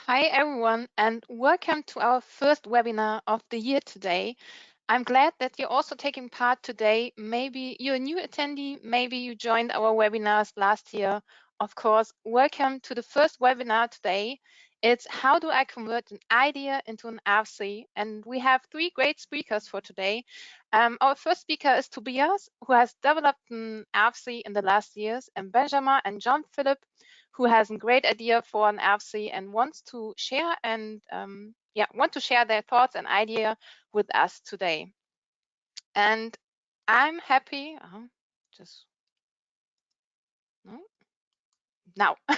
Hi everyone, and welcome to our first webinar of the year today. I'm glad that you're also taking part today. Maybe you're a new attendee, maybe you joined our webinars last year. Of course, welcome to the first webinar today. It's how do I convert an idea into an RFC? And we have three great speakers for today. Our first speaker is Tobias, who has developed an RFC in the last years, and Benjamin and Jan-Philipp, who has a great idea for an RFC and wants to share their thoughts and idea with us today. And I'm happy,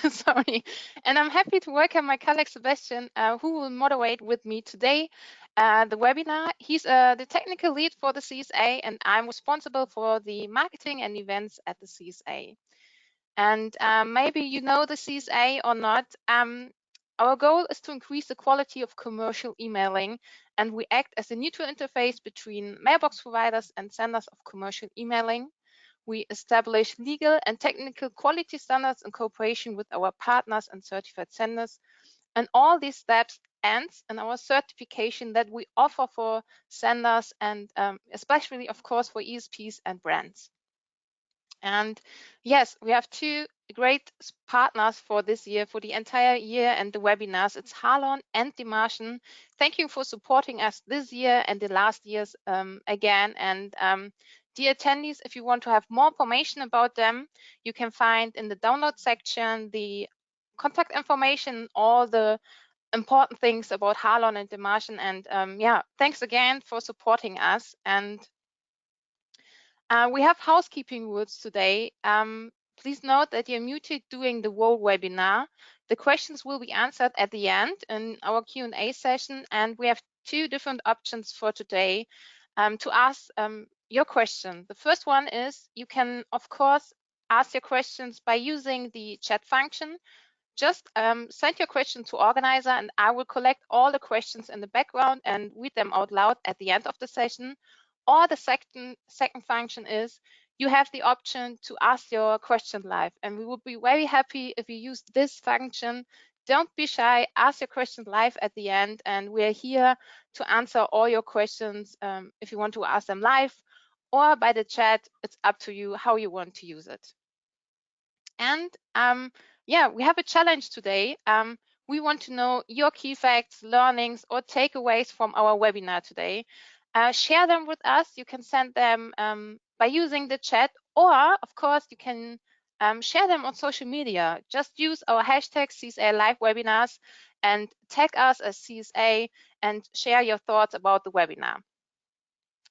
sorry. And I'm happy to welcome my colleague Sebastian, who will moderate with me today the webinar. He's the technical lead for the CSA, and I'm responsible for the marketing and events at the CSA. And maybe you know the CSA or not. Our goal is to increase the quality of commercial emailing, and we act as a neutral interface between mailbox providers and senders of commercial emailing. We establish legal and technical quality standards in cooperation with our partners and certified senders. And all these steps ends in our certification that we offer for senders and especially, of course, for ESPs and brands. And yes, we have two great partners for this year, for the entire year and the webinars. It's Harlon and The Martian. Thank you for supporting us this year and the last years again. And dear attendees, if you want to have more information about them, you can find in the download section the contact information, all the important things about Harlon and The Martian. And yeah, thanks again for supporting us. And we have housekeeping rules today. Please note that you're muted during the whole webinar. The questions will be answered at the end in our Q&A session, and we have two different options for today to ask your question. The first one is you can, of course, ask your questions by using the chat function. Just send your question to organizer, and I will collect all the questions in the background and read them out loud at the end of the session. Or the second function is you have the option to ask your question live, and we would be very happy if you use this function. Don't be shy, ask your questions live at the end, and we're here to answer all your questions if you want to ask them live or by the chat. It's up to you how you want to use it. And yeah, we have a challenge today. We want to know your key facts, learnings, or takeaways from our webinar today. Share them with us. You can send them by using the chat, or of course, you can share them on social media. Just use our hashtag CSA Live Webinars and tag us as CSA and share your thoughts about the webinar.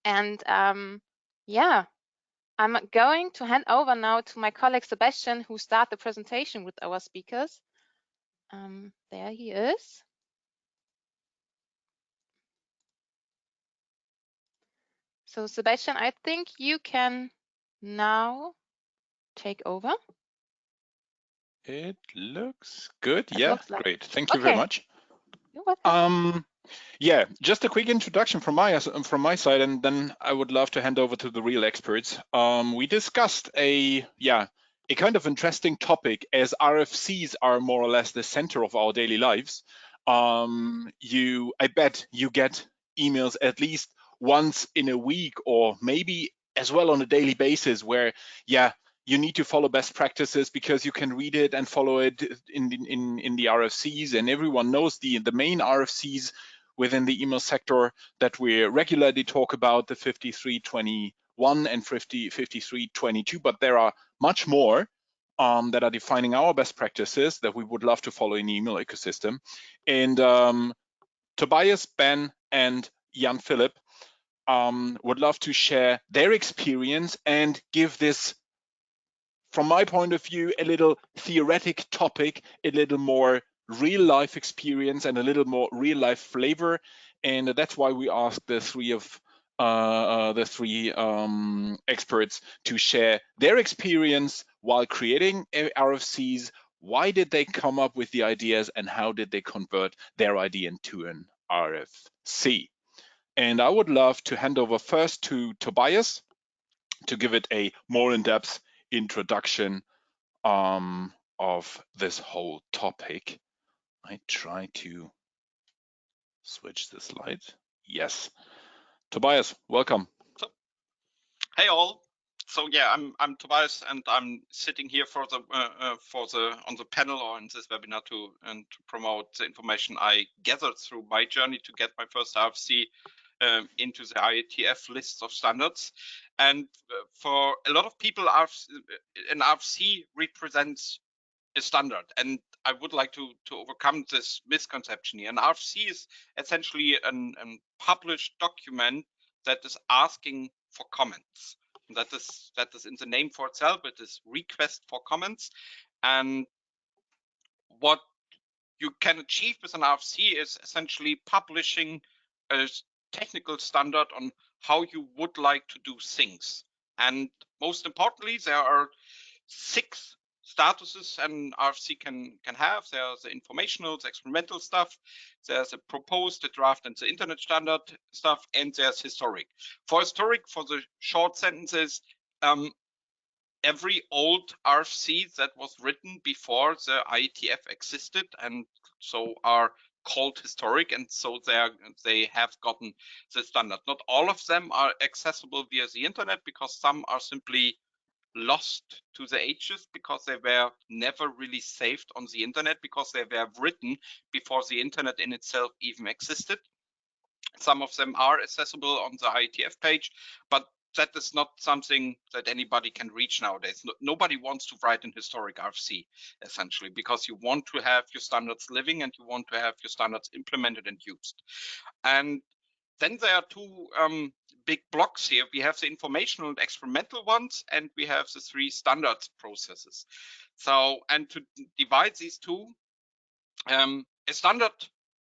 And yeah, I'm going to hand over now to my colleague Sebastian, who starts the presentation with our speakers. There he is. So Sebastian, I think you can now take over. It looks good. Yeah, great. Thank you very much. You're welcome. Yeah, just a quick introduction from my side, and then I would love to hand over to the real experts. We discussed a kind of interesting topic, as RFCs are more or less the center of our daily lives. I bet you get emails at least once in a week, or maybe as well on a daily basis, where you need to follow best practices because you can read it and follow it in the RFCs, and everyone knows the main RFCs within the email sector that we regularly talk about, the 5321 and 5322, but there are much more that are defining our best practices that we would love to follow in the email ecosystem. And Tobias, Ben, and Jan-Philipp would love to share their experience and give this, from my point of view, a little theoretic topic, a little more real life experience and a little more real life flavor. And that's why we asked the three experts to share their experience while creating RFCs. Why did they come up with the ideas, and how did they convert their idea into an RFC? And I would love to hand over first to Tobias to give it a more in-depth introduction of this whole topic. I try to switch the slide. Yes. Tobias, welcome. So, hey all. So yeah, I'm Tobias, and I'm sitting here for the on the panel or in this webinar to promote the information I gathered through my journey to get my first RFC into the IETF list of standards. And for a lot of people, an RFC represents a standard, and I would like to overcome this misconception here. An RFC is essentially a published document that is asking for comments. That is in the name for itself. It is request for comments, and what you can achieve with an RFC is essentially publishing a technical standard on how you would like to do things. And most importantly, there are 6 statuses an RFC can have. There's the informational, the experimental stuff, there's a proposed, the draft, and the internet standard stuff, and there's historic. For historic, for the short sentences, every old RFC that was written before the IETF existed and so are called historic, and so they have gotten the standard. Not all of them are accessible via the internet, because some are simply lost to the ages because they were never really saved on the internet, because they were written before the internet in itself even existed. Some of them are accessible on the IETF page, but that is not something that anybody can reach nowadays. Nobody wants to write an historic RFC, essentially, because you want to have your standards living and you want to have your standards implemented and used. And then there are 2 big blocks here. We have the informational and experimental ones, and we have the 3 standards processes. So, and to divide these 2, a standard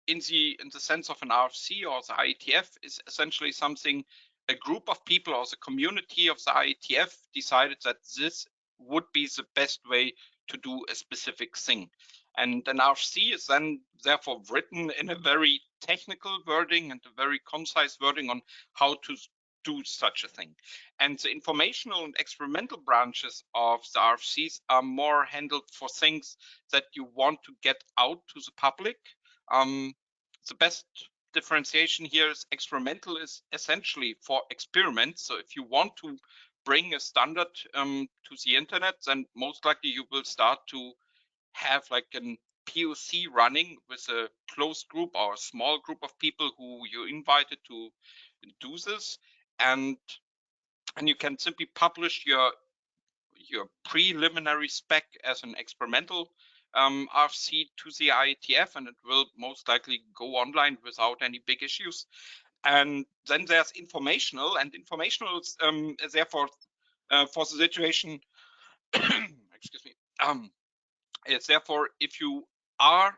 in the sense of an RFC or the IETF is essentially something a group of people or the community of the IETF decided that this would be the best way to do a specific thing. And an RFC is then therefore written in a very technical wording and a very concise wording on how to do such a thing. And the informational and experimental branches of the RFCs are more handled for things that you want to get out to the public. The best differentiation here is experimental is essentially for experiments. So if you want to bring a standard to the internet, then most likely you will start to have like a POC running with a close group or a small group of people who you invited to do this, and you can simply publish your preliminary spec as an experimental RFC to the IETF, and it will most likely go online without any big issues. And then there's informational, and informational is therefore for the situation, excuse me, it's therefore if you are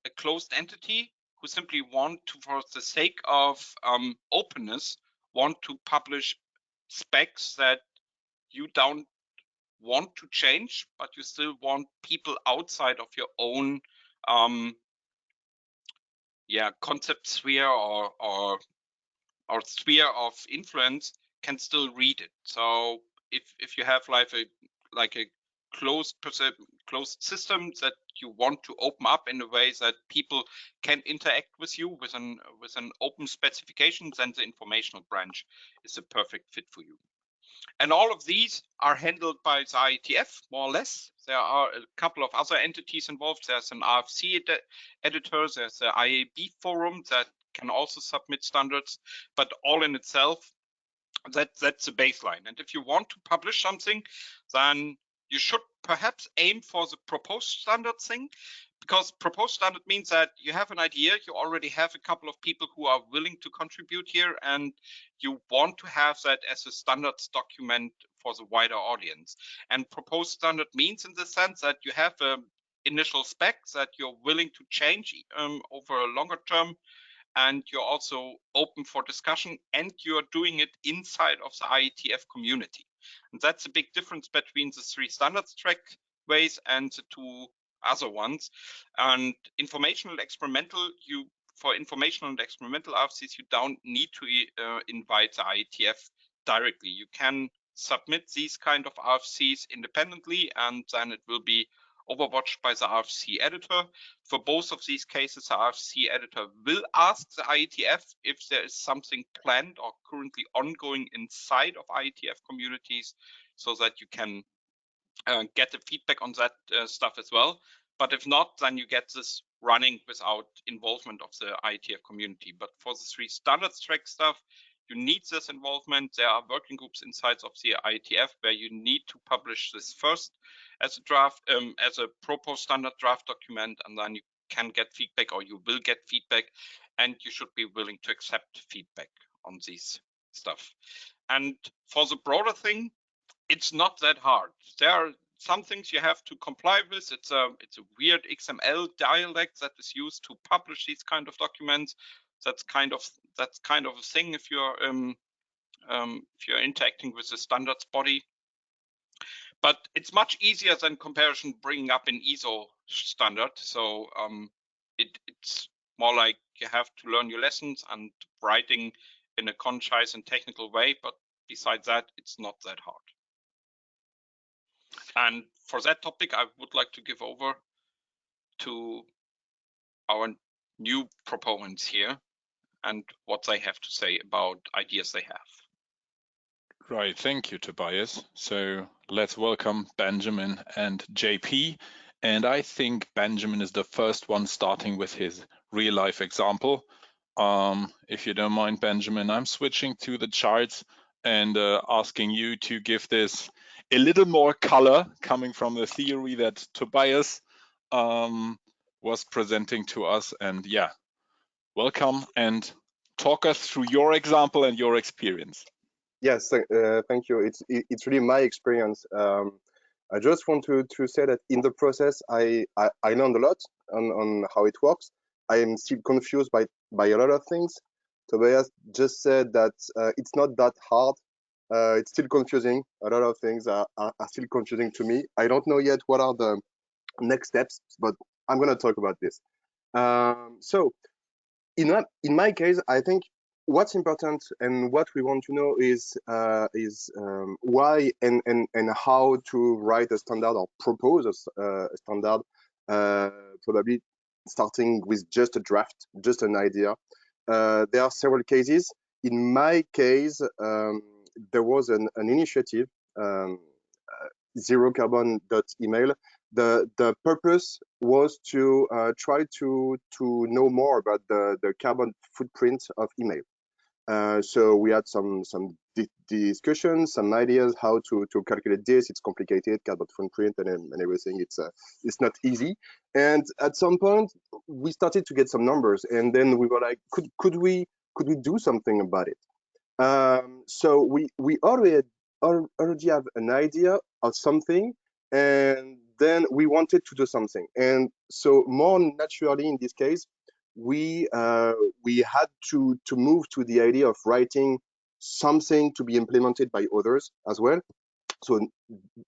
a closed entity who simply want to, for the sake of openness, want to publish specs that you don't want to change, but you still want people outside of your own concept sphere or sphere of influence can still read it. So if you have like a closed system that you want to open up in a way that people can interact with you with an open specification, then the informational branch is a perfect fit for you. And all of these are handled by the IETF, more or less. There are a couple of other entities involved. There's an RFC editor, there's the IAB forum that can also submit standards, but all in itself, that's the baseline. And if you want to publish something, then you should perhaps aim for the proposed standard thing, because proposed standard means that you have an idea, you already have a couple of people who are willing to contribute here, and you want to have that as a standards document for the wider audience. And proposed standard means in the sense that you have an initial spec that you're willing to change over a longer term, and you're also open for discussion, and you're doing it inside of the IETF community. And that's a big difference between the 3 standards track ways and the 2 other ones. And informational experimental, for informational and experimental RFCs, you don't need to invite the IETF directly. You can submit these kind of RFCs independently, and then it will be overwatched by the RFC editor. For both of these cases, the RFC editor will ask the IETF if there is something planned or currently ongoing inside of IETF communities, so that you can get the feedback on that stuff as well. But if not, then you get this running without involvement of the IETF community. But for the 3 standards track stuff, you need this involvement. There are working groups inside of the IETF where you need to publish this first as a draft, as a proposed standard draft document, and then you can get feedback, or you will get feedback, and you should be willing to accept feedback on these stuff. And for the broader thing, it's not that hard. There are some things you have to comply with. It's a weird XML dialect that is used to publish these kind of documents. That's kind of a thing if you're interacting with the standards body. But it's much easier than comparison bringing up an ISO standard. So it's more like you have to learn your lessons and writing in a concise and technical way. But besides that, it's not that hard. And for that topic, I would like to give over to our new proponents here and what they have to say about ideas they have. Right, thank you, Tobias. So let's welcome Benjamin and JP. And I think Benjamin is the first one starting with his real life example. If you don't mind, Benjamin, I'm switching to the charts and asking you to give this a little more color coming from the theory that Tobias was presenting to us. And yeah, welcome and talk us through your example and your experience. Yes, thank you. It's really my experience. I just want to say that in the process, I learned a lot on how it works. I am still confused by a lot of things. Tobias just said that it's not that hard. It's still confusing. A lot of things are still confusing to me. I don't know yet what are the next steps, but I'm going to talk about this. So in my case, I think what's important and what we want to know is why and how to write a standard or propose a standard, probably starting with just a draft, just an idea. There are several cases. In my case, there was an initiative, zerocarbon.email. The purpose was to try to know more about the carbon footprint of email. So we had some discussions, some ideas how to calculate this. It's complicated, carbon footprint and everything. It's not easy. And at some point we started to get some numbers, and then we were like, could we do something about it? So we already have an idea of something, and then we wanted to do something. And so more naturally in this case, we had to move to the idea of writing something to be implemented by others as well. So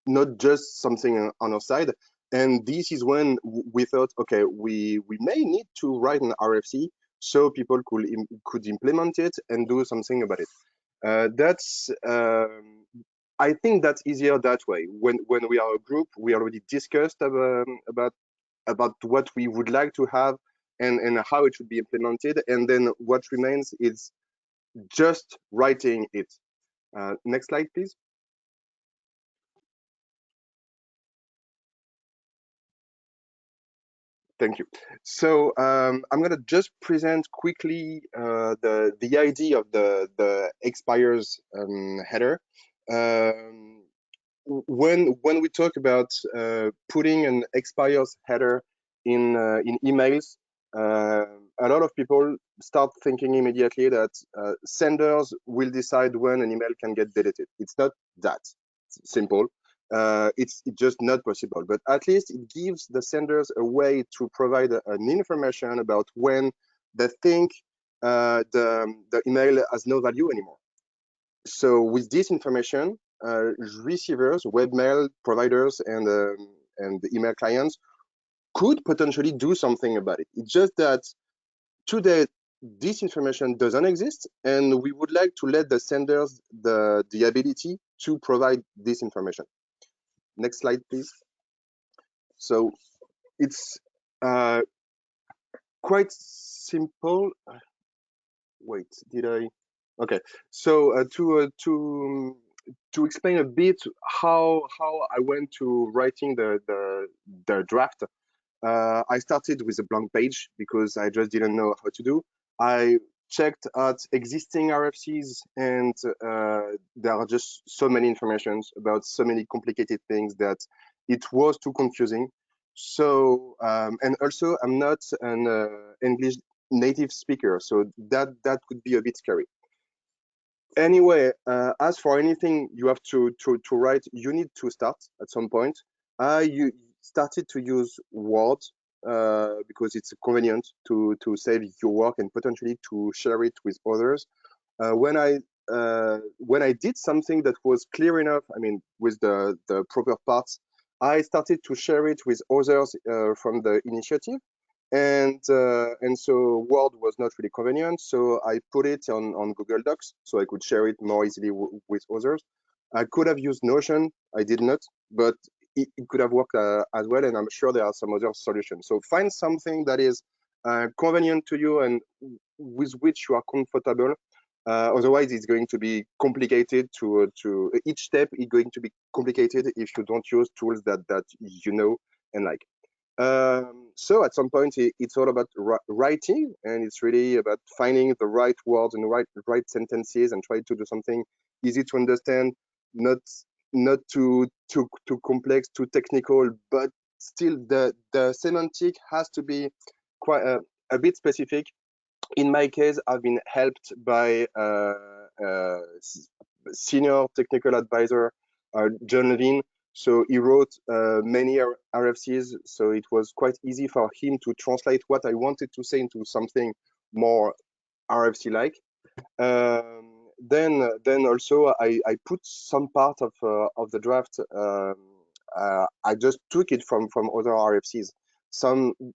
not just something on our side. And this is when we thought, okay, we may need to write an RFC so people could implement it and do something about it. I think that's easier that way. When we are a group, we already discussed about what we would like to have and how it should be implemented, and then what remains is just writing it. Next slide, please. Thank you. So I'm going to just present quickly the idea of the expires header. When we talk about putting an expires header in emails, a lot of people start thinking immediately that senders will decide when an email can get deleted. It's not that simple. It's just not possible, but at least it gives the senders a way to provide an information about when they think the email has no value anymore. So with this information, receivers, webmail providers, and the email clients could potentially do something about it. It's just that today this information doesn't exist, and we would like to let the senders the ability to provide this information. Next slide, please. So it's quite simple. Wait, did I? Okay, so to explain a bit how I went to writing the draft. I started with a blank page because I just didn't know how to do. I checked out existing RFCs, and there are just so many informations about so many complicated things that it was too confusing. So and also I'm not an English native speaker, so that could be a bit scary. Anyway, as for anything you have to write, you need to start at some point. You started to use Word because it's convenient to save your work and potentially to share it with others. When I did something that was clear enough, I mean, with the proper parts, I started to share it with others from the initiative. And so Word was not really convenient, so I put it on Google Docs so I could share it more easily with others. I could have used Notion, I did not, but it could have worked as well, and I'm sure there are some other solutions. So find something that is convenient to you and with which you are comfortable. Otherwise, it's going to be complicated to each step is going to be complicated if you don't use tools that you know and like. So at some point, it's all about writing, and it's really about finding the right words and the right sentences, and try to do something easy to understand, not too complex, too technical, but still the semantic has to be quite a bit specific. In my case, I've been helped by senior technical advisor John Levin. So he wrote many RFCs, so it was quite easy for him to translate what I wanted to say into something more RFC-like. Then also I put some part of the draft. I just took it from other RFCs.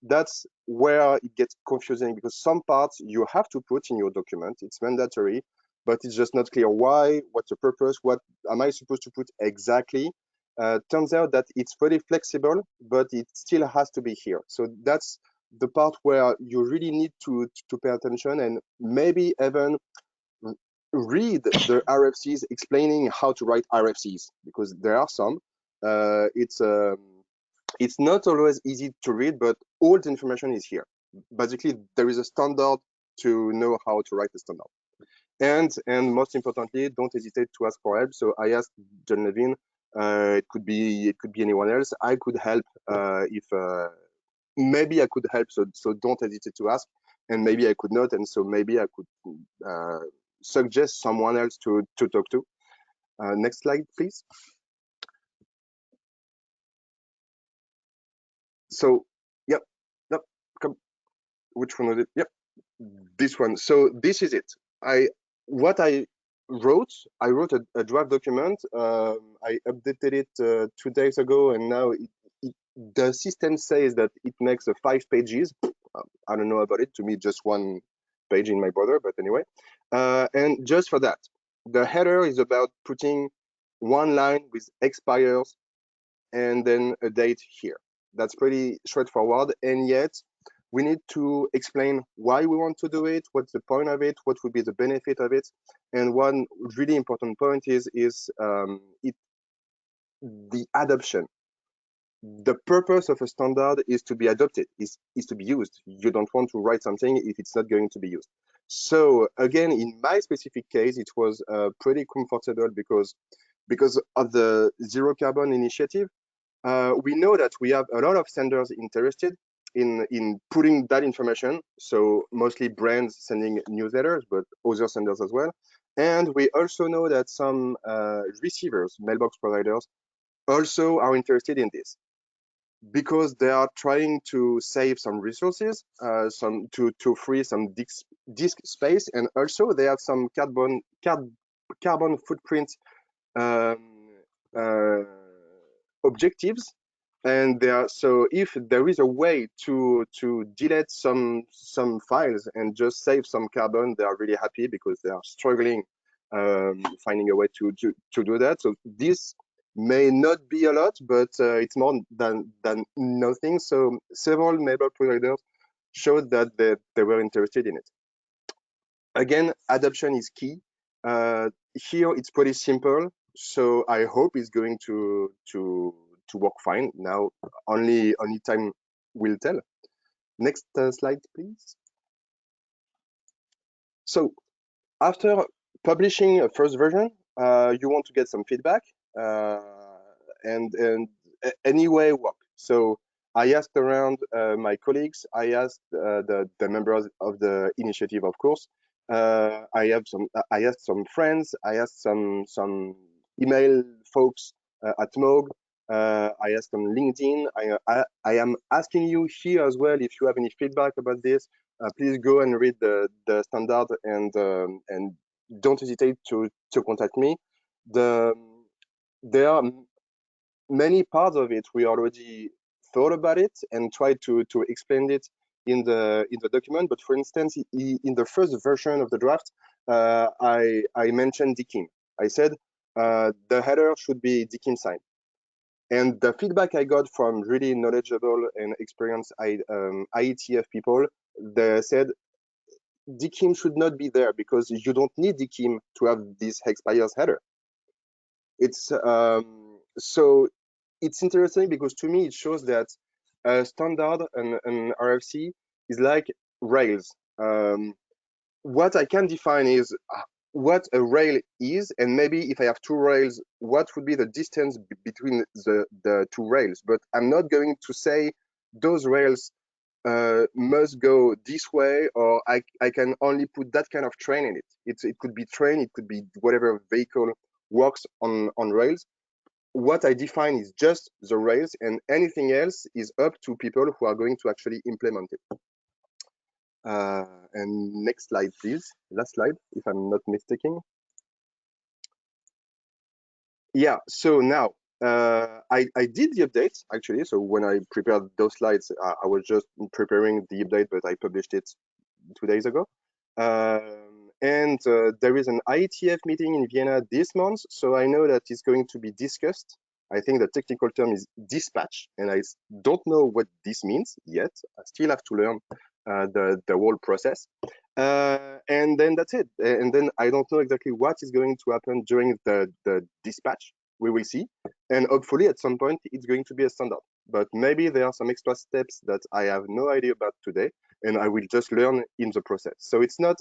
That's where it gets confusing, because some parts you have to put in your document. It's mandatory, but it's just not clear why, what's the purpose, what am I supposed to put exactly. Turns out that it's pretty flexible, but it still has to be here. So that's the part where you really need to pay attention, and maybe even read the RFCs explaining how to write RFCs, because there are some. It's not always easy to read, but all the information is here. Basically, there is a standard to know how to write a standard. And most importantly, don't hesitate to ask for help. So I asked John Levin. It could be anyone else. I could help if maybe I could help. So don't hesitate to ask. And maybe I could not. And so maybe I could suggest someone else to talk to. Next slide, please. So, yep, come. Which one was it? Yep, this one. So this is it. What I wrote a draft document. I updated it 2 days ago, and now the system says that it makes 5 pages. I don't know about it. To me, just 1 page in my browser, but anyway. And just for that, the header is about putting 1 line with expires and then a date here. That's pretty straightforward, and yet we need to explain why we want to do it, what's the point of it, what would be the benefit of it. And one really important point is the adoption. The purpose of a standard is to be adopted, is to be used. You don't want to write something if it's not going to be used. So again, in my specific case, it was pretty comfortable because of the Zero Carbon initiative. We know that we have a lot of senders interested in putting that information. So mostly brands sending newsletters, but other senders as well. And we also know that some receivers, mailbox providers, also are interested in this, because they are trying to save some resources, to free some disk space, and also they have some carbon footprint objectives. And so if there is a way to delete some files and just save some carbon, they are really happy, because they are struggling finding a way to do that. So this may not be a lot, but it's more than nothing. So several neighbor providers showed that they were interested in it. Again, adoption is key. Here it's pretty simple, so I hope it's going to work fine. Now only time will tell. Next slide, please. So after publishing a first version, you want to get some feedback and anyway work. So I asked around my colleagues. I asked the members of the initiative, of course. I asked some friends. I asked some email folks at Moog. I asked on LinkedIn. I am asking you here as well if you have any feedback about this. Please go and read the standard and don't hesitate to contact me. There are many parts of it we already thought about it and tried to explain it in the document. But for instance, in the first version of the draft, I mentioned DKIM. I said the header should be DKIM signed. And the feedback I got from really knowledgeable and experienced IETF people, they said DKIM should not be there because you don't need DKIM to have this expires header. It's so it's interesting because to me it shows that a standard and an RFC is like rails. What I can define is what a rail is, and maybe if I have two rails, what would be the distance between the two rails. But I'm not going to say those rails must go this way, or I can only put that kind of train in it. It could be train, it could be whatever vehicle works on rails. What I define is just the rails, and anything else is up to people who are going to actually implement it. And next slide, please. Last slide, if I'm not mistaken. Yeah, so now I did the update actually. So when I prepared those slides, I was just preparing the update, but I published it 2 days ago. And there is an IETF meeting in Vienna this month, so I know that it's going to be discussed. I think the technical term is dispatch, and I don't know what this means yet. I still have to learn the whole process. And then that's it. And then I don't know exactly what is going to happen during the dispatch. We will see. And hopefully at some point it's going to be a standard. But maybe there are some extra steps that I have no idea about today, and I will just learn in the process. So it's not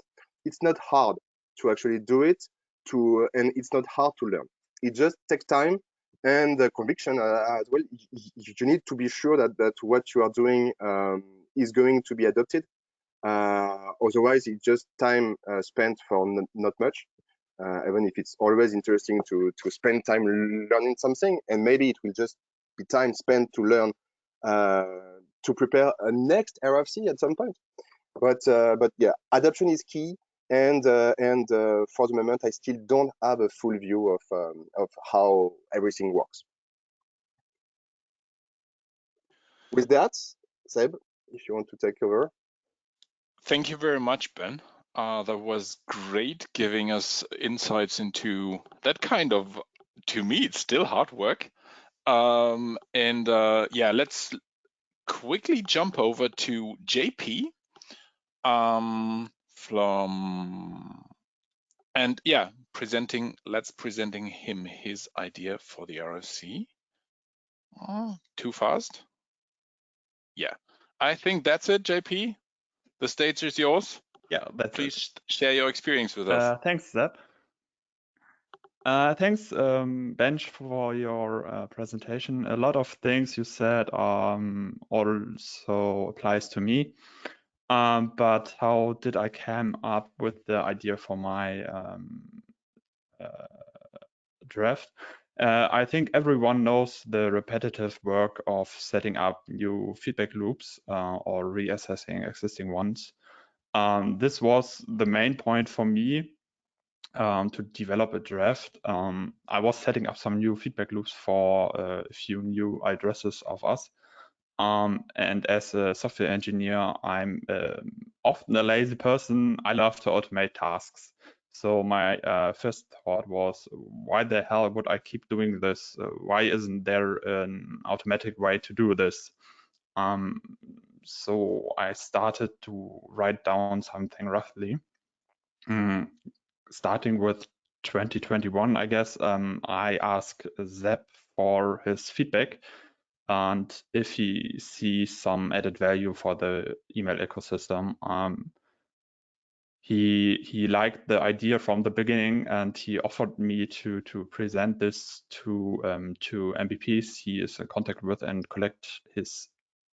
hard to actually do it, and it's not hard to learn. It just takes time and the conviction as well. You need to be sure that what you are doing is going to be adopted. Otherwise, it's just time spent for not much. Even if it's always interesting to spend time learning something, and maybe it will just be time spent to learn to prepare a next RFC at some point. But yeah, adoption is key, and for the moment, I still don't have a full view of how everything works. With that, Seb, if you want to take over. Thank you very much, Ben. That was great, giving us insights into that kind of, to me, it's still hard work. Yeah, let's quickly jump over to JP presenting him his idea for the RFC. Oh, too fast? Yeah, I think that's it, JP. The stage is yours. Yeah, that's Please share your experience with us. Thanks, Seb. Thanks, Bench, for your presentation. A lot of things you said also applies to me. But how did I come up with the idea for my draft? I think everyone knows the repetitive work of setting up new feedback loops or reassessing existing ones. This was the main point for me to develop a draft. I was setting up some new feedback loops for a few new addresses of us. And as a software engineer, I'm often a lazy person. I love to automate tasks. So my first thought was, why the hell would I keep doing this? Why isn't there an automatic way to do this? So I started to write down something roughly. Starting with 2021, I guess, I asked Zep for his feedback and if he sees some added value for the email ecosystem. He liked the idea from the beginning, and he offered me to present this to MVPs he is in contact with and collect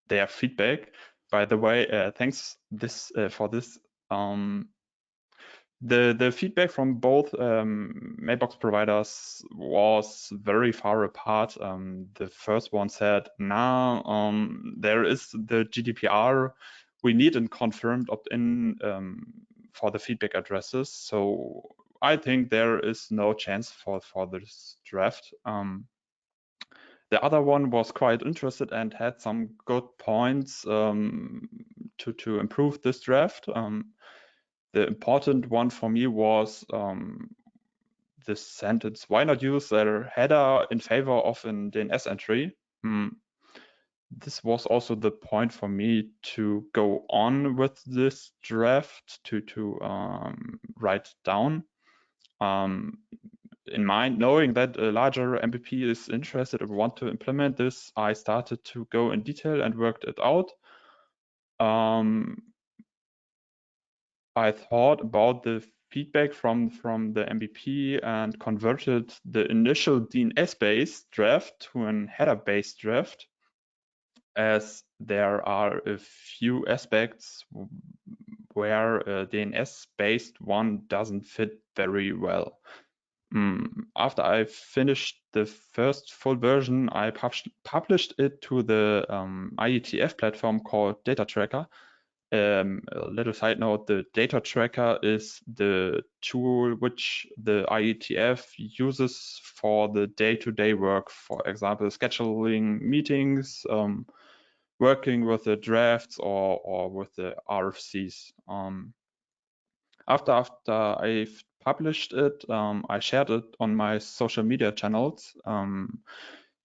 their feedback. By the way, thanks for this. The feedback from both mailbox providers was very far apart. The first one said, "Nah, there is the GDPR. We need a confirmed opt-in for the feedback addresses. So I think there is no chance for this draft." The other one was quite interested and had some good points to improve this draft. The important one for me was this sentence: why not use their header in favor of an DNS entry? This was also the point for me to go on with this draft to write down. In mind, knowing that a larger MVP is interested and want to implement this, I started to go in detail and worked it out. I thought about the feedback from the MVP and converted the initial DNS-based draft to an header-based draft, as there are a few aspects where a DNS-based one doesn't fit very well. After I finished the first full version, I published it to the IETF platform called Data Tracker. A little side note, the data tracker is the tool which the IETF uses for the day-to-day work, for example, scheduling meetings, working with the drafts or with the RFCs. After I've published it, I shared it on my social media channels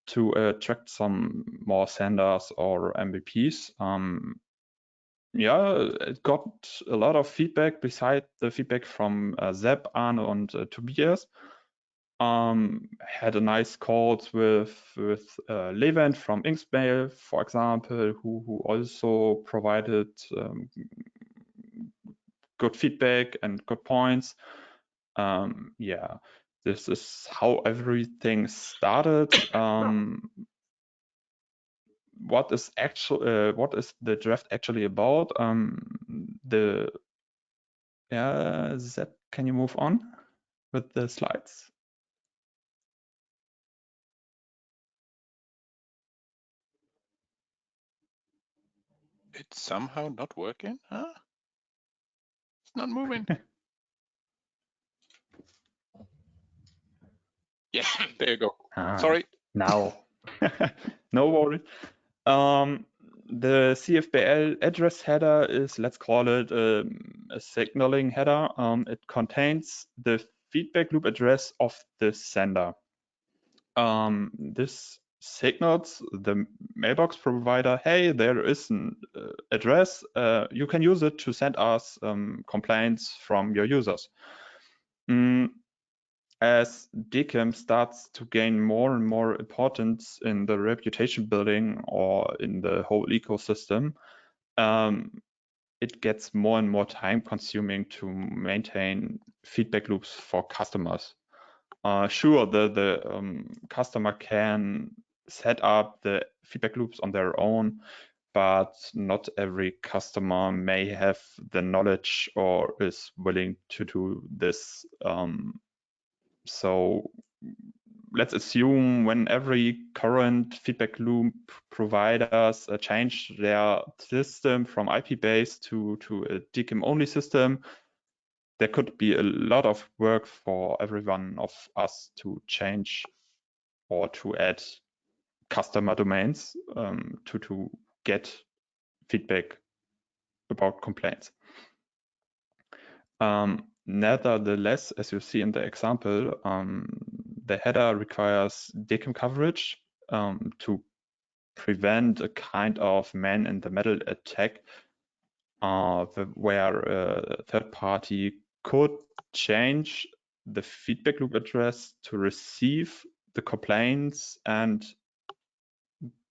to attract some more senders or MVPs. Yeah, it got a lot of feedback beside the feedback from Zep, Arne, and Tobias. Had a nice calls with Levent from Inksmail, for example, who also provided good feedback and good points. Yeah, this is how everything started. What is the draft actually about? Zep, can you move on with the slides? It's somehow not working, huh? It's not moving. Yeah, there you go. Sorry. Now, no worries. The CFPL address header is, let's call it a signaling header. It contains the feedback loop address of the sender. This signals the mailbox provider, hey, there is an address. You can use it to send us complaints from your users. As DKIM starts to gain more and more importance in the reputation building or in the whole ecosystem, it gets more and more time consuming to maintain feedback loops for customers. Sure, the customer can set up the feedback loops on their own, but not every customer may have the knowledge or is willing to do this. So let's assume when every current feedback loop providers change their system from IP-based to a DKIM-only system, there could be a lot of work for every one of us to change or to add customer domains to get feedback about complaints. Nevertheless, as you see in the example, the header requires DKIM coverage to prevent a kind of man-in-the-middle attack where a third party could change the feedback loop address to receive the complaints and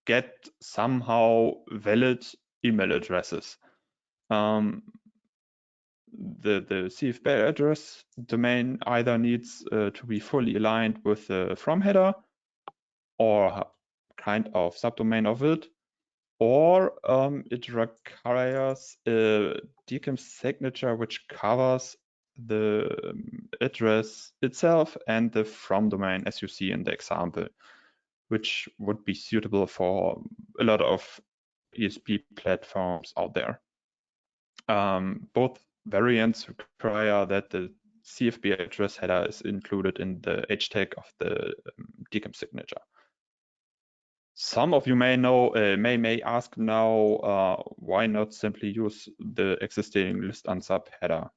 get somehow valid email addresses. The CFPL address domain either needs to be fully aligned with the from header or kind of subdomain of it, or it requires a DKIM signature which covers the address itself and the from domain, as you see in the example, which would be suitable for a lot of ESP platforms out there. Both variants require that the CFPL address header is included in the H tag of the DKIM signature. Some of you may know, may ask now, why not simply use the existing list unsub header?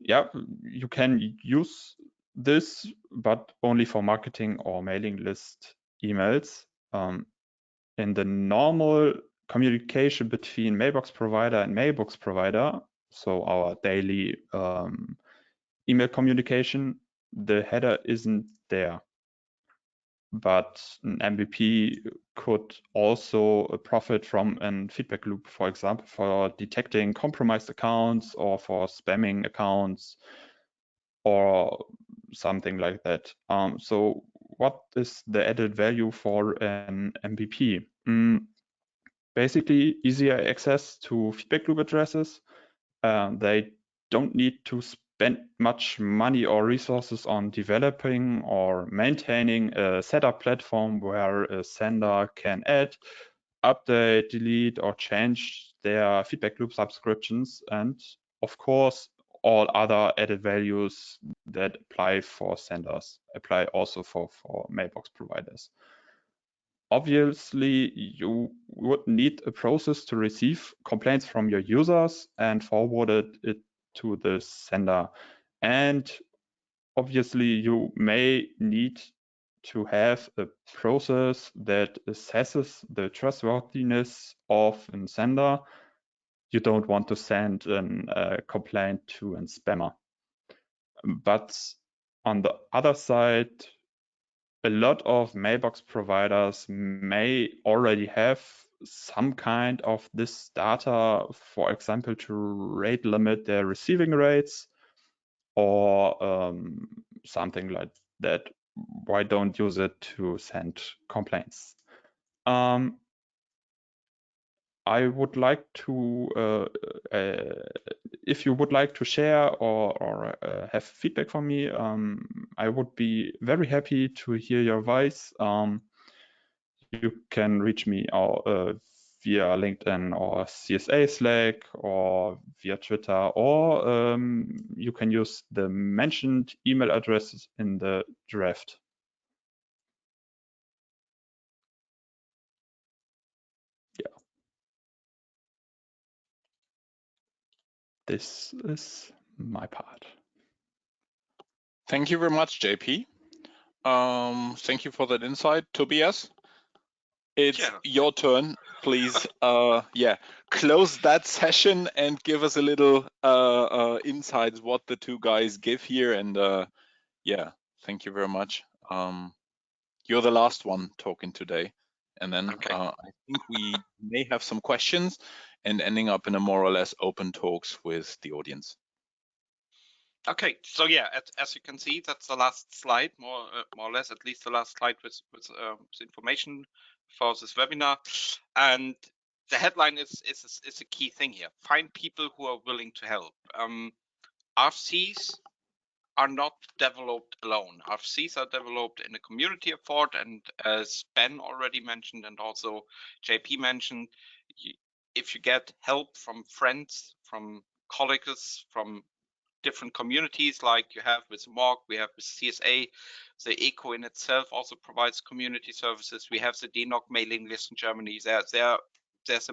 Yeah, you can use this, but only for marketing or mailing list emails. In the normal communication between mailbox provider and mailbox provider, so our daily email communication, the header isn't there. But an MVP could also profit from a feedback loop, for example, for detecting compromised accounts or for spamming accounts or something like that. So what is the added value for an MVP? Basically, easier access to feedback loop addresses. They don't need to spend much money or resources on developing or maintaining a setup platform where a sender can add, update, delete, or change their feedback loop subscriptions, and of course, all other added values that apply for senders apply also for mailbox providers. Obviously, you would need a process to receive complaints from your users and forward it to the sender. And obviously, you may need to have a process that assesses the trustworthiness of a sender. You don't want to send a complaint to a spammer. But on the other side, a lot of mailbox providers may already have some kind of this data, for example, to rate limit their receiving rates or something like that. Why don't use it to send complaints? I would like to, if you would like to share or have feedback from me, I would be very happy to hear your voice. You can reach me via LinkedIn or CSA Slack or via Twitter, or you can use the mentioned email addresses in the draft. Yeah. This is my part. Thank you very much, JP. Thank you for that insight, Tobias. It's your turn. Please, close that session and give us a little insights what the two guys give here. And thank you very much. You're the last one talking today. And then I think we may have some questions and ending up in a more or less open talks with the audience. Okay, so yeah, as you can see, that's the last slide, more or less, at least the last slide with information for this webinar. And the headline is a key thing here. Find people who are willing to help. RFCs are not developed alone. RFCs are developed in a community effort, and as Ben already mentioned, and also JP mentioned, if you get help from friends, from colleagues, from different communities like you have with MOG, we have with CSA, the ECO in itself also provides community services. We have the DNOC mailing list in Germany. There's a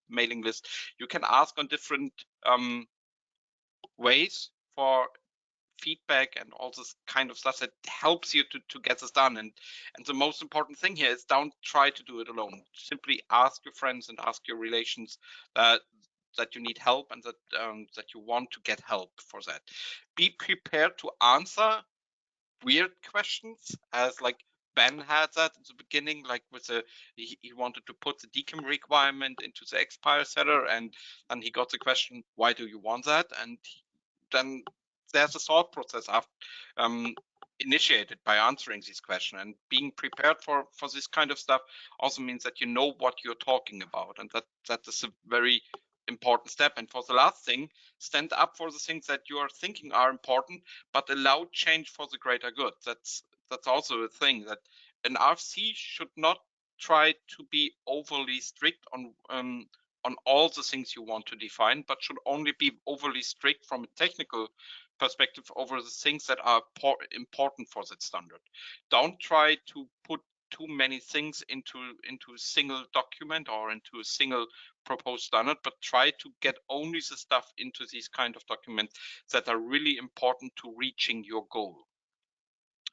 mailing list. You can ask on different ways for feedback and all this kind of stuff that helps you to get this done. And the most important thing here is don't try to do it alone. Simply ask your friends and ask your relations that you need help and that you want to get help for that. Be prepared to answer weird questions, as like Ben had that at the beginning, like with he wanted to put the decom requirement into the expire setter, and then he got the question, why do you want that? And then there's a thought process after, initiated by answering these questions, and being prepared for this kind of stuff also means that you know what you're talking about, and that is a very important step. And for the last thing, stand up for the things that you are thinking are important, but allow change for the greater good. That's also a thing, that an RFC should not try to be overly strict on all the things you want to define, but should only be overly strict from a technical perspective over the things that are important for that standard. Don't try to put too many things into a single document or into a single proposed standard, but try to get only the stuff into these kind of documents that are really important to reaching your goal.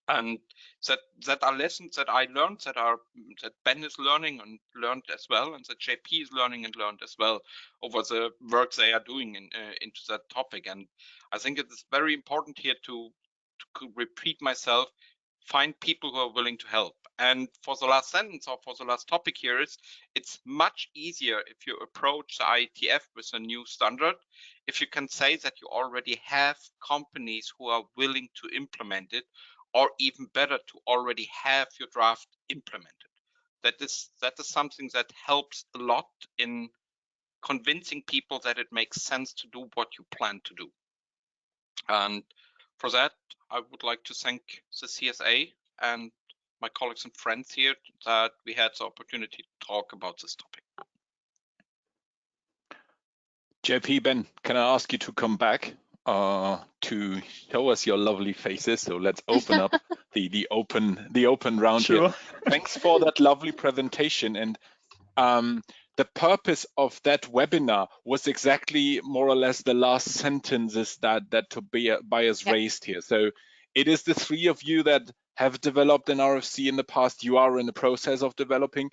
And that are lessons that I learned, that Ben is learning and learned as well, and that JP is learning and learned as well over the work they are doing into that topic. And I think it is very important here to repeat myself, find people who are willing to help. And for the last sentence, or for the last topic here, is it's much easier if you approach the IETF with a new standard, if you can say that you already have companies who are willing to implement it, or even better, to already have your draft implemented. That is something that helps a lot in convincing people that it makes sense to do what you plan to do. And for that, I would like to thank the CSA and my colleagues and friends here that we had the opportunity to talk about this topic. JP, Ben, can I ask you to come back to show us your lovely faces? So let's open up the open round Sure. here. Thanks for that lovely presentation. And the purpose of that webinar was exactly more or less the last sentences that Tobias raised here. So it is the three of you that have developed an RFC in the past. You are in the process of developing.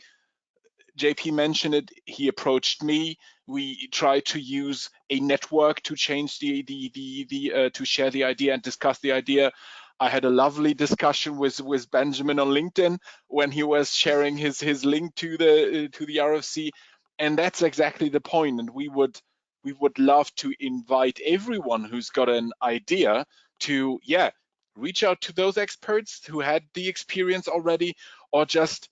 JP mentioned it. He approached me. We tried to use a network to change to share the idea and discuss the idea. I had a lovely discussion with Benjamin on LinkedIn when he was sharing his link to the RFC, and that's exactly the point. And we would love to invite everyone who's got an idea to reach out to those experts who had the experience already, or just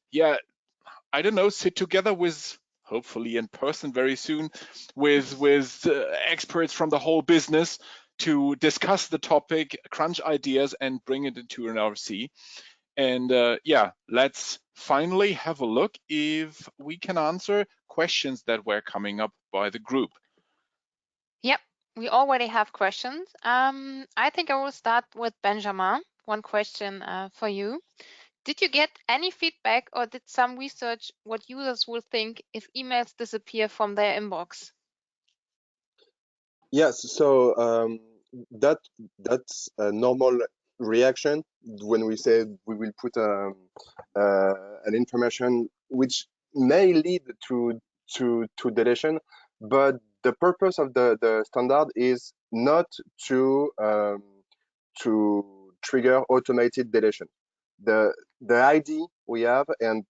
I don't know, sit together with, hopefully in person very soon, with experts from the whole business to discuss the topic, crunch ideas, and bring it into an RFC. And let's finally have a look if we can answer questions that were coming up by the group. Yep, we already have questions. I think I will start with Benjamin. One question for you. Did you get any feedback or did some research what users will think if emails disappear from their inbox? Yes, so that's a normal reaction when we say we will put an information which may lead to deletion, but the purpose of the standard is not to trigger automated deletion. The idea we have, and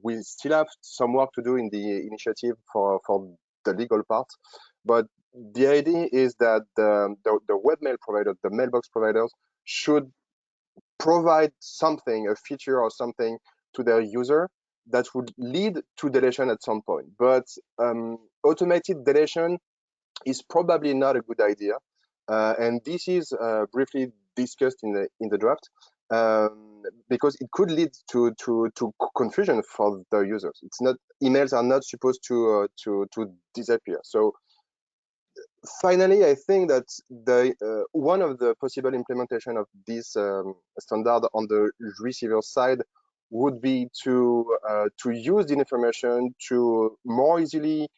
we still have some work to do in the initiative for the legal part, but the idea is that the webmail providers, the mailbox providers, should provide something, a feature or something to their user that would lead to deletion at some point. But automated deletion is probably not a good idea, and this is briefly discussed in the draft. Because it could lead to confusion for the users. It's not, emails are not supposed to disappear. So finally, I think that the one of the possible implementation of this standard on the receiver side would be to use the information to more easily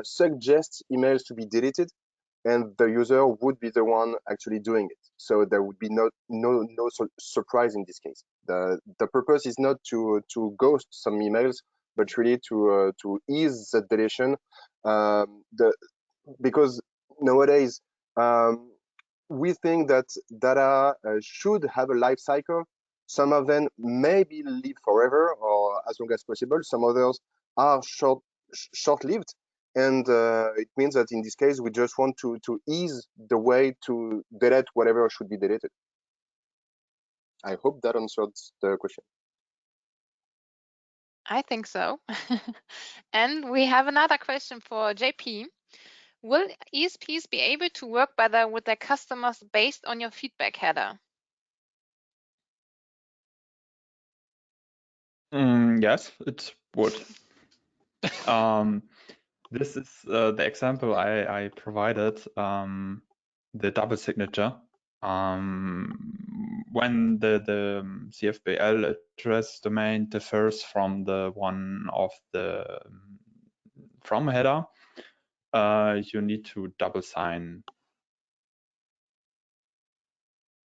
suggest emails to be deleted, and the user would be the one actually doing it. So there would be no surprise in this case. The purpose is not to ghost some emails, but really to ease the deletion. Because nowadays we think that data should have a life cycle. Some of them maybe live forever or as long as possible. Some others are short-lived. And it means that in this case, we just want to ease the way to delete whatever should be deleted. I hope that answered the question. I think so. And we have another question for JP. Will ESPs be able to work better with their customers based on your feedback header? Yes, it would. This is the example I provided, the double signature. When the CFPL address domain differs from the one of the from header, you need to double sign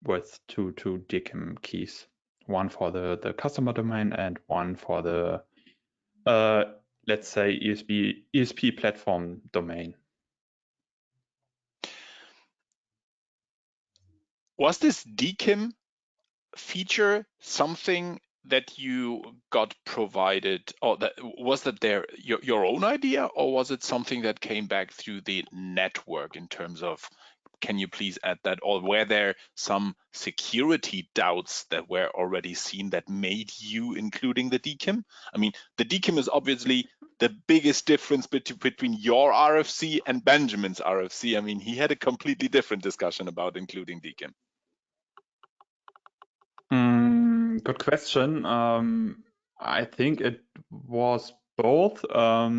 with two DKIM keys, one for the customer domain and one for the let's say ESP platform domain. Was this DKIM feature something that you got provided, or that was that your own idea, or was it something that came back through the network in terms of, can you please add that, or were there some security doubts that were already seen that made you including the DKIM? I mean, the DKIM is obviously the biggest difference between your RFC and Benjamin's RFC. I mean, he had a completely different discussion about including DKIM. Good question. I think it was both. I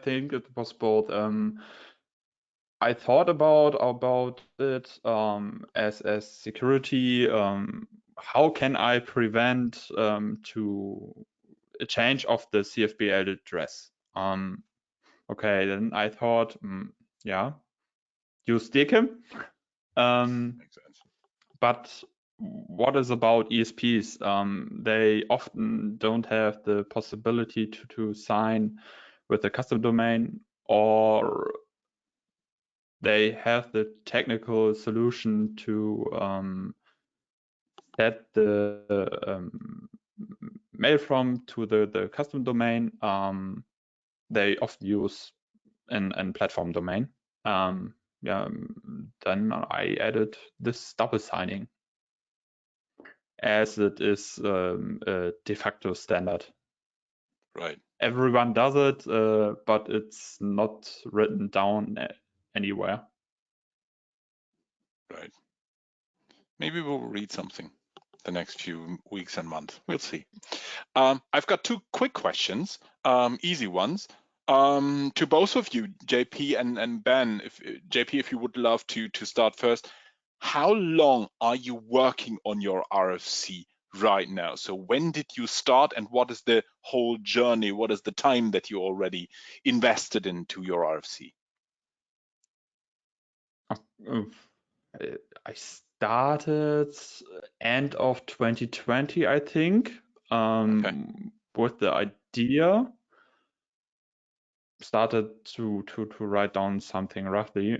think it was both. I thought about it as security. How can I prevent to a change of the CFPL address? Okay, then I thought, yeah, use DKIM. Makes sense. But what is about ESPs? They often don't have the possibility to sign with the custom domain, or they have the technical solution to set the mail from to the custom domain. They often use an platform domain. Then I added this double signing, as it is a de facto standard. Right. Everyone does it, but it's not written down anywhere. Right. Maybe we'll read something the next few weeks and months. We'll see. I've got two quick questions, easy ones. To both of you, JP and Ben. JP, if you would love to start first. How long are you working on your RFC right now? So when did you start, and what is the whole journey? What is the time that you already invested into your RFC? I started end of 2020, I think, with the idea. Started to write down something roughly,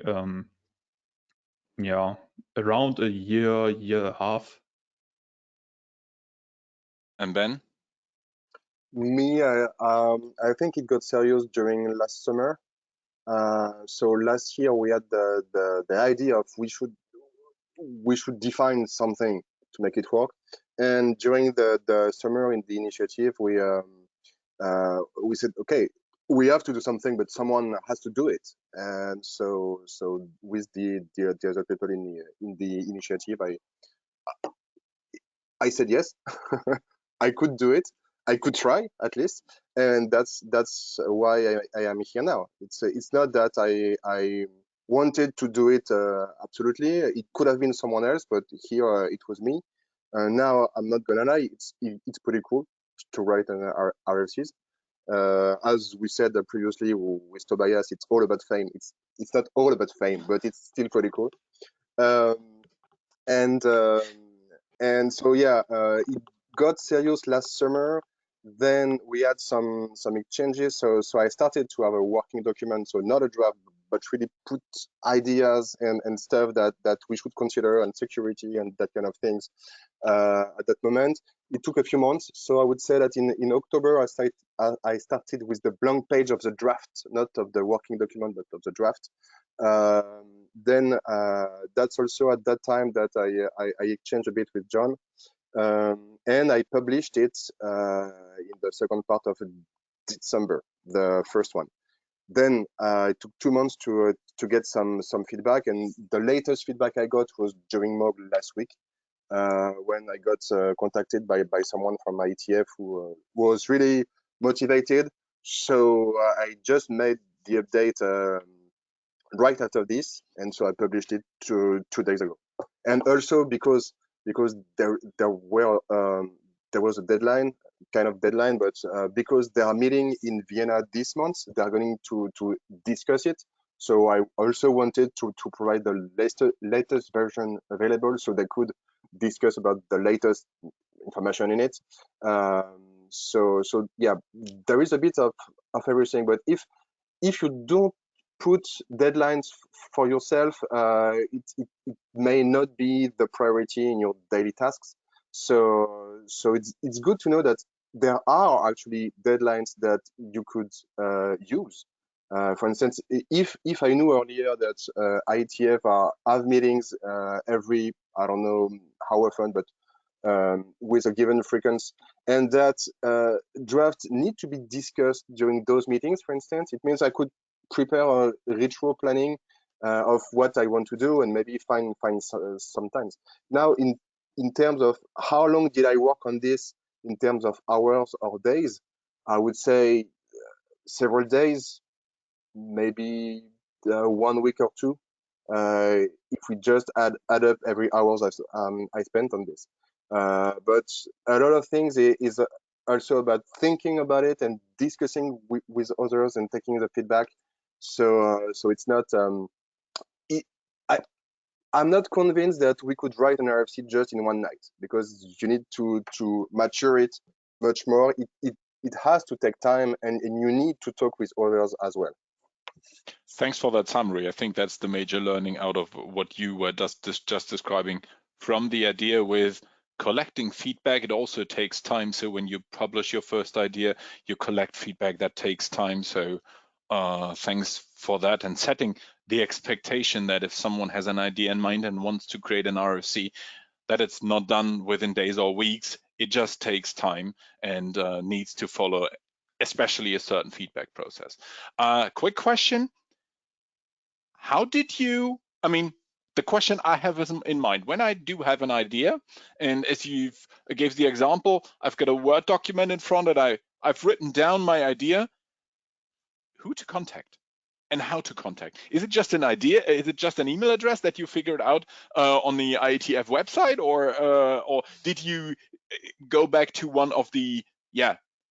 yeah, around a year and a half. And Ben? Me, I think it got serious during last summer. So last year we had the idea of we should define something to make it work. And during the summer in the initiative, we said, okay, we have to do something, but someone has to do it. And so with the other people in the initiative, I said yes. I could do it. I could try at least, and that's why I am here now. It's not that I wanted to do it absolutely. It could have been someone else, but here it was me. Now I'm not gonna lie, it's pretty cool to write an RFCs. As we said previously with Tobias, it's all about fame. It's not all about fame, but it's still pretty cool. And so yeah, it got serious last summer. Then we had some exchanges. So I started to have a working document, so not a draft, but really put ideas and stuff that we should consider, and security and that kind of things. At that moment, it took a few months. So I would say that in October, I started with the blank page of the draft, not of the working document, but of the draft. Then that's also at that time that I exchanged a bit with John, and I published it in the second part of December, the first one. Then it took 2 months to get some feedback, and the latest feedback I got was during MOG last week, when I got contacted by someone from IETF who was really motivated. So I just made the update right after this, and so I published it 2 days ago. And also because there was a deadline, kind of deadline, but because they are meeting in Vienna this month, they are going to discuss it. So I also wanted to provide the latest version available, so they could discuss about the latest information in it. So yeah, there is a bit of everything, but if you don't put deadlines for yourself, it may not be the priority in your daily tasks. So it's good to know that there are actually deadlines that you could use. For instance, if I knew earlier that IETF have meetings every, I don't know how often, but with a given frequency, and that drafts need to be discussed during those meetings, for instance, it means I could prepare a retro planning of what I want to do, and maybe find some times. Now, in terms of how long did I work on this, in terms of hours or days, I would say several days, maybe 1 week or 2, if we just add up every hours I spent on this. But a lot of things is also about thinking about it and discussing with others and taking the feedback. So it's not. I'm not convinced that we could write an RFC just in one night, because you need to mature it much more. It has to take time, and you need to talk with others as well. Thanks for that summary. I think that's the major learning out of what you were just describing. From the idea with collecting feedback, it also takes time. So when you publish your first idea, you collect feedback, that takes time. So thanks for that, and setting the expectation that if someone has an idea in mind and wants to create an RFC, that it's not done within days or weeks. It just takes time and needs to follow especially a certain feedback process. Quick question. How did you, I mean, the question I have is in mind, when I do have an idea, and as you've gave the example, I've got a Word document in front and I've written down my idea, who to contact and how to contact? Is it just an idea? Is it just an email address that you figured out on the IETF website, or did you go back to one of the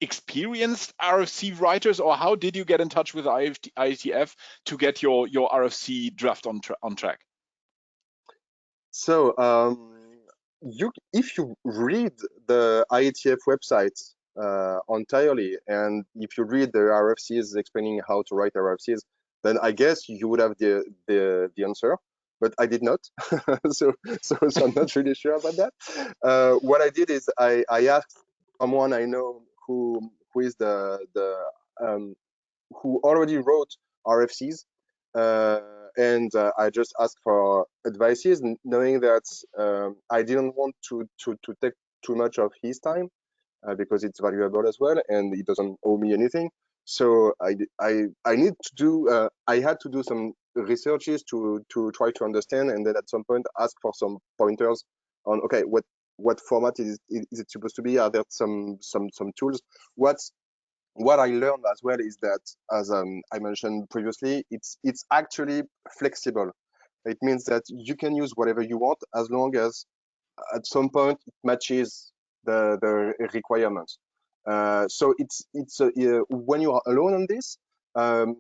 experienced RFC writers, or how did you get in touch with IETF to get your RFC draft on track? So if you read the IETF website entirely, and if you read the RFCs explaining how to write RFCs, then I guess you would have the answer. But I did not, so I'm not really sure about that. What I did is I asked someone I know who is who already wrote RFCs, and I just asked for advices, knowing that I didn't want to take too much of his time, because it's valuable as well, and he doesn't owe me anything. So I need to do I had to do some researches to try to understand, and then at some point ask for some pointers on, okay, what format is it supposed to be? Are there some tools? What I learned as well is that, as I mentioned previously, it's actually flexible. It means that you can use whatever you want, as long as at some point it matches the requirements. So when you are alone on this,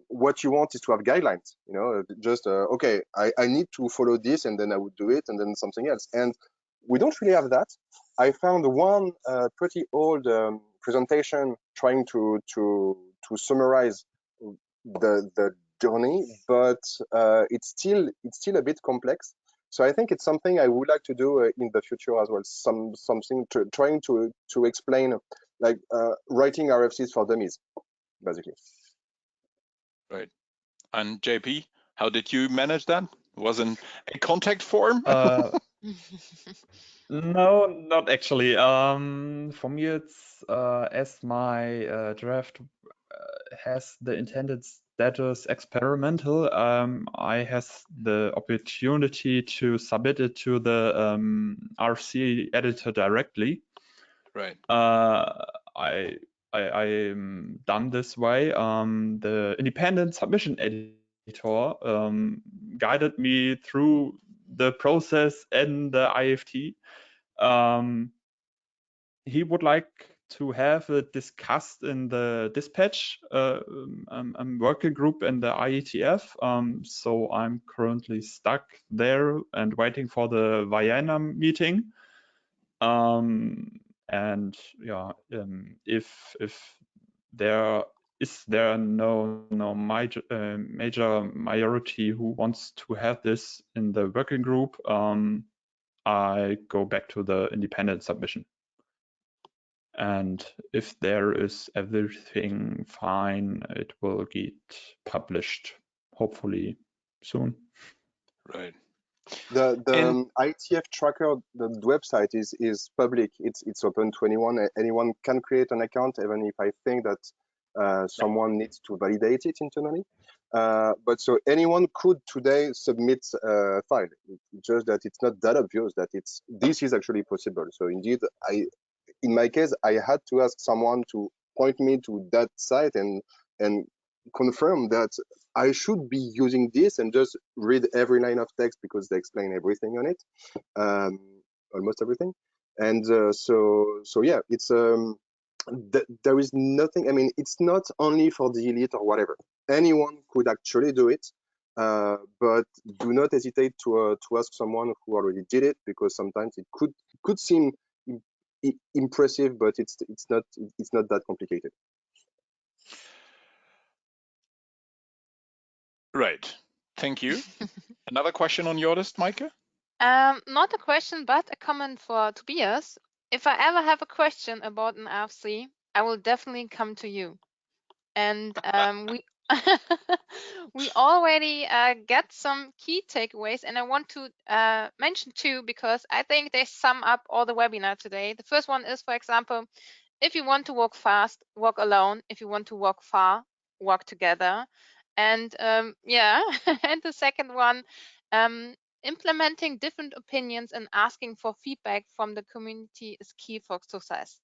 what you want is to have guidelines. You know, just okay, I need to follow this, and then I would do it, and then something else. And we don't really have that. I found one pretty old presentation trying to summarize the journey, but it's still a bit complex. So I think it's something I would like to do in the future as well. Something trying to explain, like writing RFCs for dummies, basically. Right. And JP, how did you manage that? Wasn't a contact form? No, not actually. For me, it's as my draft has the intended status experimental. I has the opportunity to submit it to the RFC editor directly. Right. I done this way. The independent submission editor guided me through the process and the IFT. He would like to have it discussed in the dispatch working group in the IETF. So I'm currently stuck there and waiting for the Vienna meeting. And yeah, if there is no major majority who wants to have this in the working group, I go back to the independent submission. And if there is everything fine, it will get published hopefully soon. Right. The ITF tracker, the website is public. It's open to anyone. Anyone can create an account, even if I think that someone needs to validate it internally. But so anyone could today submit a file. It's just that it's not that obvious that this is actually possible. So indeed, in my case, I had to ask someone to point me to that site and confirm that I should be using this and just read every line of text because they explain everything on it, almost everything. And so yeah, it's there is nothing. I mean, it's not only for the elite or whatever. Anyone could actually do it, but do not hesitate to ask someone who already did it, because sometimes it could seem impressive, but it's not that complicated. Right. Thank you. Another question on your list, Maike? Not a question, but a comment for Tobias. If I ever have a question about an RFC, I will definitely come to you. And we we already get some key takeaways, and I want to mention two because I think they sum up all the webinar today. The first one is, for example, if you want to walk fast, walk alone. If you want to walk far, walk together. And yeah, and the second one, implementing different opinions and asking for feedback from the community is key for success.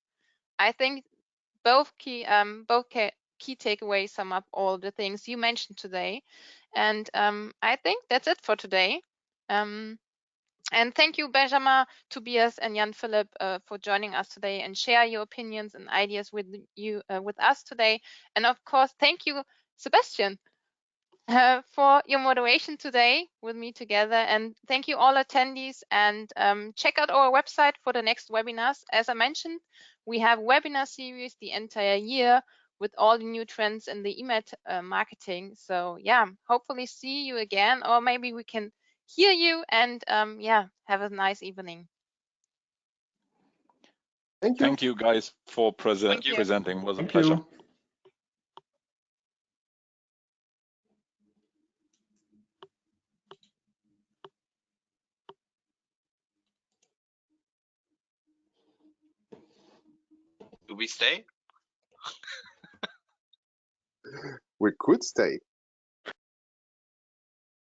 I think both key takeaways sum up all the things you mentioned today. And I think that's it for today. And thank you, Benjamin, Tobias, and Jan-Philipp for joining us today and share your opinions and ideas with us today. And of course, thank you, Sebastian, for your moderation today with me together. And thank you all attendees, and check out our website for the next webinars. As I mentioned, we have webinar series the entire year with all the new trends in the email marketing. So yeah, hopefully see you again, or maybe we can hear you, and yeah, have a nice evening. Thank you. Thank you guys for presenting. It was a pleasure. Do we stay? We could stay.